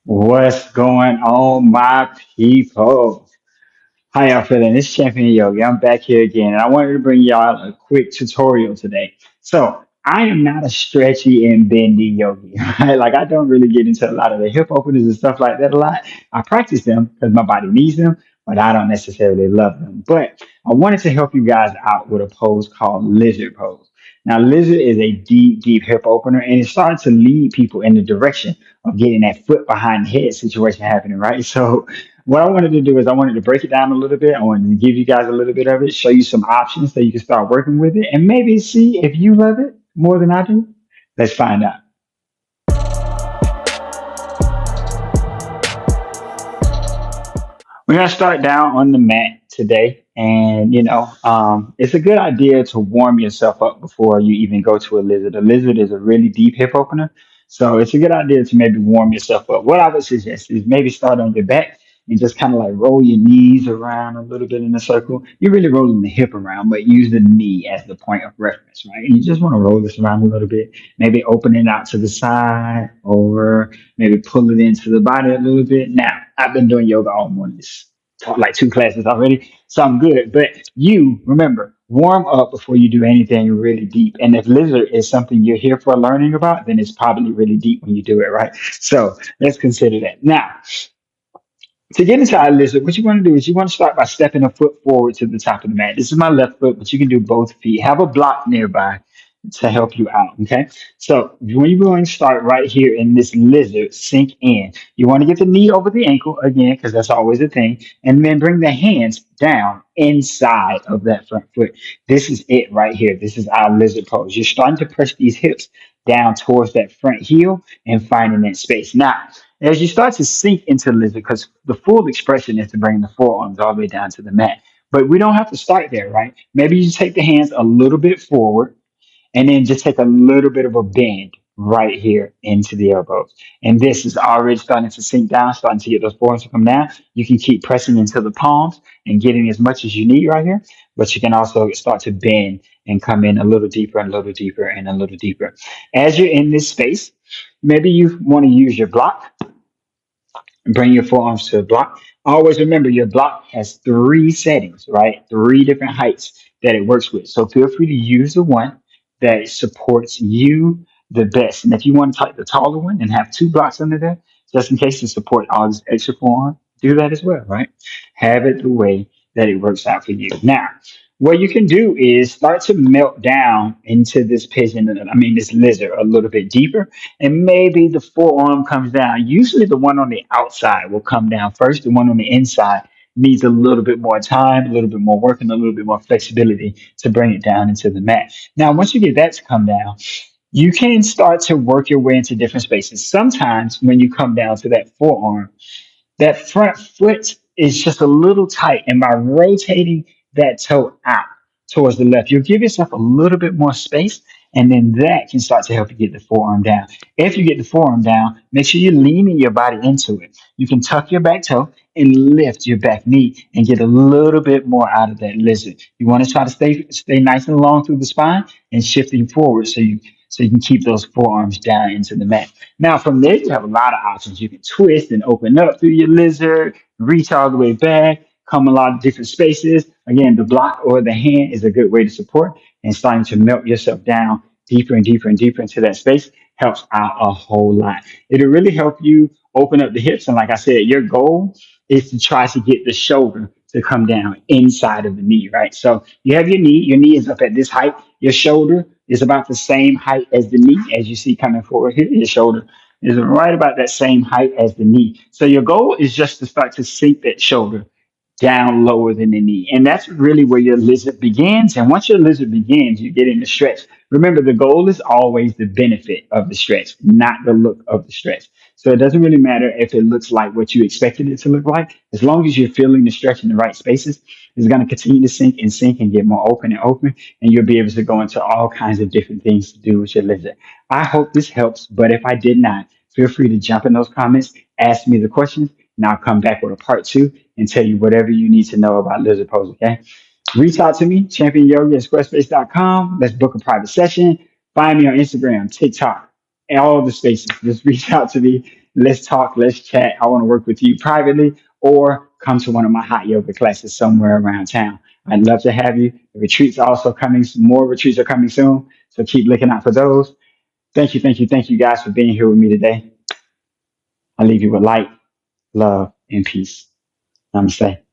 What's going on, my people? How y'all feeling? It's Champion Yogi. I'm back here again, and I wanted to bring y'all a quick tutorial today. So, I am not a stretchy and bendy yogi, right? Like, I don't really get into a lot of the hip openers and stuff like that a lot. I practice them because my body needs them, but I don't necessarily love them. But I wanted to help you guys out with a pose called lizard pose. Now, lizard is a deep, deep hip opener, and it's starting to lead people in the direction of getting that foot behind the head situation happening, right? So, what I wanted to do is I wanted to break it down a little bit. I wanted to give you guys a little bit of it, show you some options so you can start working with it, and maybe see if you love it more than I do. Let's find out. We're gonna start down on the mat today, and it's a good idea to warm yourself up before you even go to a lizard. A lizard is a really deep hip opener, so it's a good idea to maybe warm yourself up. What I would suggest is maybe start on your back and just kind of like roll your knees around a little bit in a circle. You're really rolling the hip around, but use the knee as the point of reference, right? And you just want to roll this around a little bit, maybe open it out to the side, over, maybe pull it into the body a little bit. Now, I've been doing yoga all morning. Taught like two classes already, so I'm good. But you remember, warm up before you do anything really deep. And if lizard is something you're here for learning about, then it's probably really deep when you do it, right? So let's consider that. Now, to get into our lizard, what you want to do is you want to start by stepping a foot forward to the top of the mat. This is my left foot, but you can do both feet. Have a block nearby to help you out. Okay. So when you're going to start right here in this lizard, sink in. You want to get the knee over the ankle again, because that's always a thing. And then bring the hands down inside of that front foot. This is it right here. This is our lizard pose. You're starting to press these hips down towards that front heel and finding that space. Now, as you start to sink into lizard, because the full expression is to bring the forearms all the way down to the mat. But we don't have to start there, right? Maybe you take the hands a little bit forward and then just take a little bit of a bend right here into the elbows. And this is already starting to sink down, starting to get those forearms to come down. You can keep pressing into the palms and getting as much as you need right here, but you can also start to bend and come in a little deeper and a little deeper and a little deeper. As you're in this space, maybe you want to use your block and bring your forearms to the block. Always remember your block has three settings, right? Three different heights that it works with. So feel free to use the one that supports you the best. And if you want to take the taller one and have two blocks under there, just in case to support all this extra forearm, do that as well, right? Have it the way that it works out for you. Now, what you can do is start to melt down into this this lizard a little bit deeper, and maybe the forearm comes down. Usually, the one on the outside will come down first. The one on the inside needs a little bit more time, a little bit more work, and a little bit more flexibility to bring it down into the mat. Now, once you get that to come down, you can start to work your way into different spaces. Sometimes, when you come down to that forearm, that front foot is just a little tight, and by rotating that toe out towards the left, you'll give yourself a little bit more space, and then that can start to help you get the forearm down. If you get the forearm down, make sure you're leaning your body into it. You can tuck your back toe and lift your back knee and get a little bit more out of that lizard. You want to try to stay nice and long through the spine and shifting forward so you can keep those forearms down into the mat. Now, from there, you have a lot of options. You can twist and open up through your lizard, reach all the way back, come a lot of different spaces. Again, the block or the hand is a good way to support, and starting to melt yourself down deeper and deeper and deeper into that space helps out a whole lot. It'll really help you open up the hips. And like I said, your goal is to try to get the shoulder to come down inside of the knee, right? So you have your knee is up at this height, your shoulder is about the same height as the knee, as you see coming forward here. Your shoulder is right about that same height as the knee. So your goal is just to start to sink that shoulder down lower than the knee. And that's really where your lizard begins. And once your lizard begins, you get in the stretch. Remember, the goal is always the benefit of the stretch, not the look of the stretch. So it doesn't really matter if it looks like what you expected it to look like. As long as you're feeling the stretch in the right spaces, it's going to continue to sink and get more open and open. And you'll be able to go into all kinds of different things to do with your lizard. I hope this helps. But if I did not, feel free to jump in those comments, ask me the questions, and I'll come back with a part two and tell you whatever you need to know about lizard pose, okay? Reach out to me, championyogi at squarespace.com. Let's book a private session. Find me on Instagram, TikTok, in all the spaces. Just reach out to me. Let's talk. Let's chat. I want to work with you privately or come to one of my hot yoga classes somewhere around town. I'd love to have you. The retreats are also coming. More retreats are coming soon. So keep looking out for those. Thank you guys for being here with me today. I leave you with light, love, and peace. Namaste.